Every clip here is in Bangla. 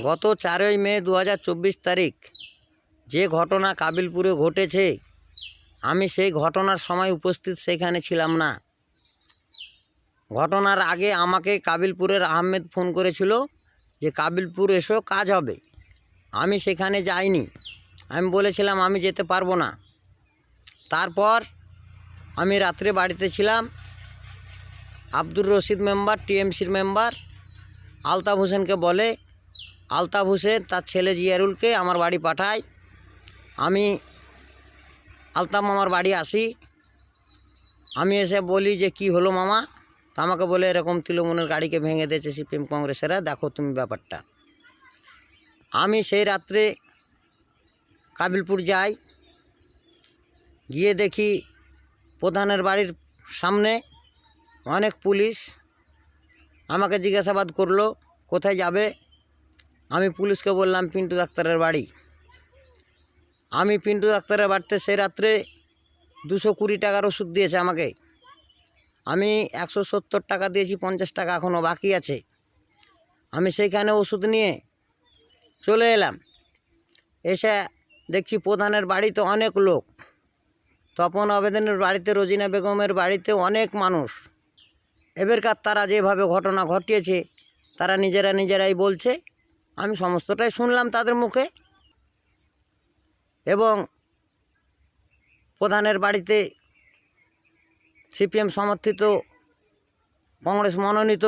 গত 4ই মে 2024 তারিখ যে ঘটনা কাবিলপুরে ঘটেছে, আমি সেই ঘটনার সময় উপস্থিত সেখানে ছিলাম না। ঘটনার আগে আমাকে কাবিলপুরের আহমেদ ফোন করেছিল যে কাবিলপুর এসো, কাজ হবে। আমি সেখানে যাইনি। আমি বলেছিলাম আমি যেতে পারবো না। তারপর আমি রাত্রে বাড়িতে ছিলাম। আব্দুর রশিদ মেম্বার, টিএমসির মেম্বার আলতাফ হোসেনকে বলে, আলতাফ হোসেন তার ছেলে জিয়ারুলকে আমার বাড়ি পাঠায়। আমি আলতাফ মামার বাড়ি আসি। আমি এসে বলি যে কি হলো মামা? তা আমাকে বলে এরকম তৃণমূলের গাড়িকে ভেঙে দিয়েছে সিপিএম কংগ্রেসেরা, দেখো তুমি ব্যাপারটা। আমি সেই রাত্রে কাবিলপুর যাই, গিয়ে দেখি প্রধানের বাড়ির সামনে অনেক পুলিশ। আমাকে জিজ্ঞাসাবাদ করলো কোথায় যাবে। আমি পুলিশকে বললাম পিন্টু ডাক্তারের বাড়ি। আমি পিন্টু ডাক্তারের বাড়িতে সেই রাত্রে 220 টাকার ওষুধ দিয়েছে আমাকে। আমি 170 টাকা দিয়েছি, 50 টাকা এখনও বাকি আছে। আমি সেইখানে ওষুধ নিয়ে চলে এলাম। এসে দেখছি প্রধানের বাড়িতে অনেক লোক, তপন আবেদনের বাড়িতে, রোজিনা বেগমের বাড়িতে অনেক মানুষ। এবারকার তারা যেভাবে ঘটনা ঘটিয়েছে তারা নিজেরাই বলছে, আমি সমস্তটাই শুনলাম তাদের মুখে। এবং প্রধানের বাড়িতে সিপিএম সমর্থিত কংগ্রেস মনোনীত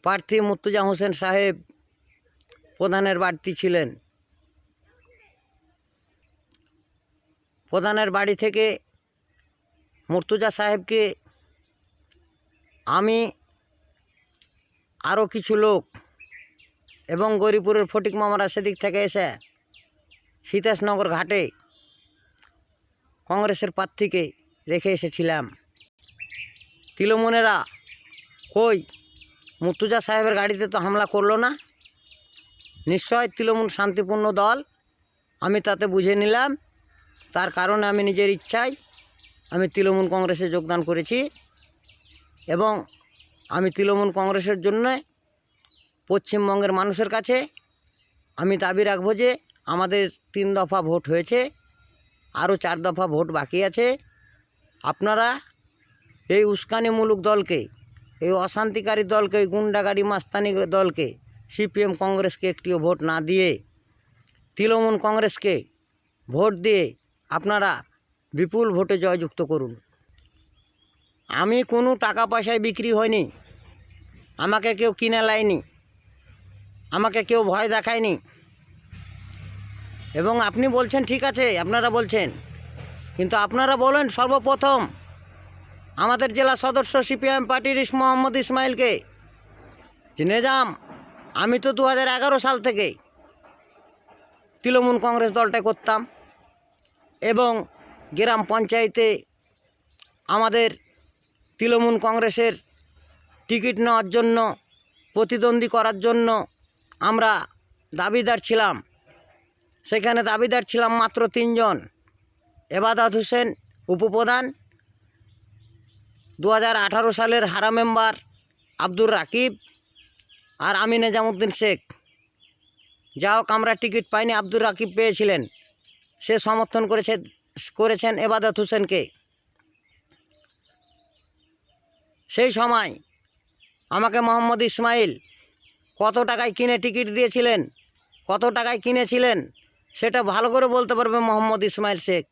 প্রার্থী মুর্তজা হোসেন সাহেব প্রধানের বাড়িতে ছিলেন। প্রধানের বাড়ি থেকে মুর্তজা সাহেবকে আমি, আরও কিছু লোক এবং গরিপুরের ফটিক মামারা সেদিক থেকে এসে সীতাসনগর ঘাটে কংগ্রেসের প্রার্থীকে রেখে এসেছিলাম। তৃণমূলেরা কই মুর্তজা সাহেবের গাড়িতে তো হামলা করলো না, নিশ্চয় তৃণমূল শান্তিপূর্ণ দল। আমি তাতে বুঝে নিলাম। তার কারণে আমি নিজের ইচ্ছায় আমি তৃণমূল কংগ্রেসে যোগদান করেছি। এবং আমি তৃণমূল কংগ্রেসের জন্য পশ্চিমবঙ্গের মানুষের কাছে আমি দাবি রাখবো যে আমাদের 3 দফা ভোট হয়েছে, আরও 4 দফা ভোট বাকি আছে। আপনারা এই উস্কানিমূলক দলকে, এই অশান্তিকারী দলকে, এই গুন্ডাগাড়ি মাস্তানি দলকে, সিপিএম কংগ্রেসকে একটিও ভোট না দিয়ে তৃণমূল কংগ্রেসকে ভোট দিয়ে আপনারা বিপুল ভোটে জয়যুক্ত করুন। আমি কোনো টাকা পয়সায় বিক্রি হয়নি, আমাকে কেউ কিনে লায়নি, আমাকে কেউ ভয় দেখায়নি। এবং আপনি বলছেন ঠিক আছে, আপনারা বলছেন, কিন্তু আপনারা বলেন সর্বপ্রথম আমাদের জেলা সদস্য সিপিএম পার্টির মোহাম্মদ ইসমাইলকে যে নিজাম, আমি তো 2011 সাল থেকে তৃণমূল কংগ্রেস দলটা করতাম এবং গ্রাম পঞ্চায়েতে আমাদের তৃণমূল কংগ্রেসের টিকিট নেওয়ার জন্য, প্রতিদ্বন্দ্বী করার জন্য আমরা দাবিদার ছিলাম। সেখানে দাবিদার ছিলাম মাত্র 3 জন, এবাদত হোসেন উপপ্রধান, 2018 সালের হারা মেম্বার আব্দুর রাকিব, আর আমি নিজামুদ্দিন শেখ। যা হোক আমরা টিকিট পাইনি, আব্দুর রাকিব পেয়েছিলেন। সে সমর্থন করেছেন এবাদত হোসেনকে। সেই সময় আমাকে মোহাম্মদ ইসমাইল কত টাকায় কিনে টিকিট দিয়েছিলেন, কত টাকায় কিনেছিলেন সেটা ভালো করে বলতে পারবে মোহাম্মদ ইসমাইল শেখ।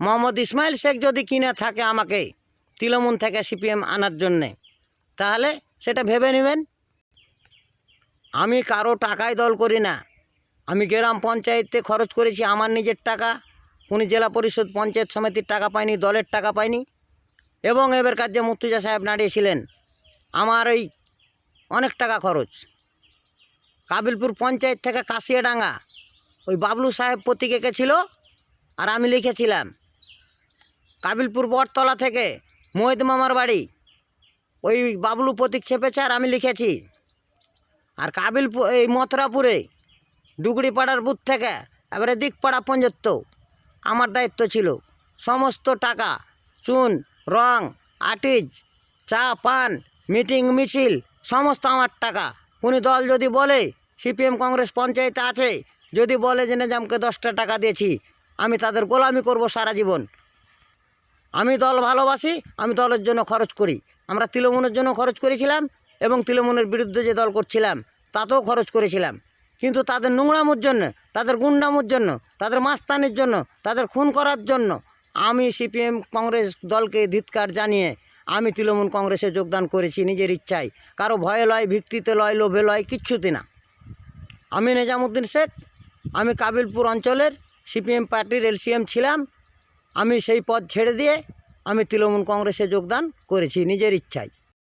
মোহাম্মদ ইসমাইল শেখ যদি কিনে থাকে আমাকে তৃণমূল থেকে সিপিএম আনার জন্যে, তাহলে সেটা ভেবে নেবেন। আমি কারো টাকায় দল করি না। আমি গ্রাম পঞ্চায়েতে খরচ করেছি আমার নিজের টাকা, কোনো জেলা পরিষদ পঞ্চায়েত সমিতির টাকা পাইনি, দলের টাকা পাইনি। এবং এবারকার যে মুর্তজা সাহেব দাঁড়িয়েছিলেন, আমার এই অনেক টাকা খরচ। কাবিলপুর পঞ্চায়েত থেকে কাশিয়াডাঙ্গা ওই বাবলু সাহেব প্রতীক এঁকেছিল আর আমি লিখেছিলাম। কাবিলপুর বটতলা থেকে মহিদ মামার বাড়ি ওই বাবলু প্রতীক ছেপেছে আর আমি লিখেছি। আর কাবিলপুর এই মথুরাপুরে ডুগরিপাড়ার বুথ থেকে এবারে দিকপাড়া পর্যন্ত আমার দায়িত্ব ছিল। সমস্ত টাকা, চুন, রং, আর্টিজ, চা পান, মিটিং মিছিল, সমস্ত আমার টাকা কোন দল যদি বলে সিপিএম কংগ্রেস পঞ্চায়েতে আছে, যদি বলে যে নিজামকে 10টা টাকা দিয়েছি, আমি তাদের গোলামি করব সারা জীবন। আমি দল ভালোবাসি, আমি দলের জন্য খরচ করি। আমরা তৃণমূলের জন্য খরচ করেছিলাম এবং তৃণমূলের বিরুদ্ধে যে দল করছিলাম তাতেও খরচ করেছিলাম, কিন্তু তাদের নোংরামোর জন্য, তাদের গুন্ডামোর জন্য, তাদের মাস্তানির জন্য, তাদের খুন করার জন্য আমি সিপিএম কংগ্রেস দলকে ধিক্কার জানিয়ে আমি তৃণমূল কংগ্রেসে যোগদান করেছি নিজের ইচ্ছায়, কারো ভয়ে লয়, ভিত্তিতে লয়, লোভে লয়, কিচ্ছুতে না। আমি নিজামুদ্দিন শেখ, আমি কাবিলপুর অঞ্চলের সিপিএম পার্টির এলসিএম ছিলাম। আমি সেই পদ ছেড়ে দিয়ে আমি তৃণমূল কংগ্রেসে যোগদান করেছি নিজের ইচ্ছায়।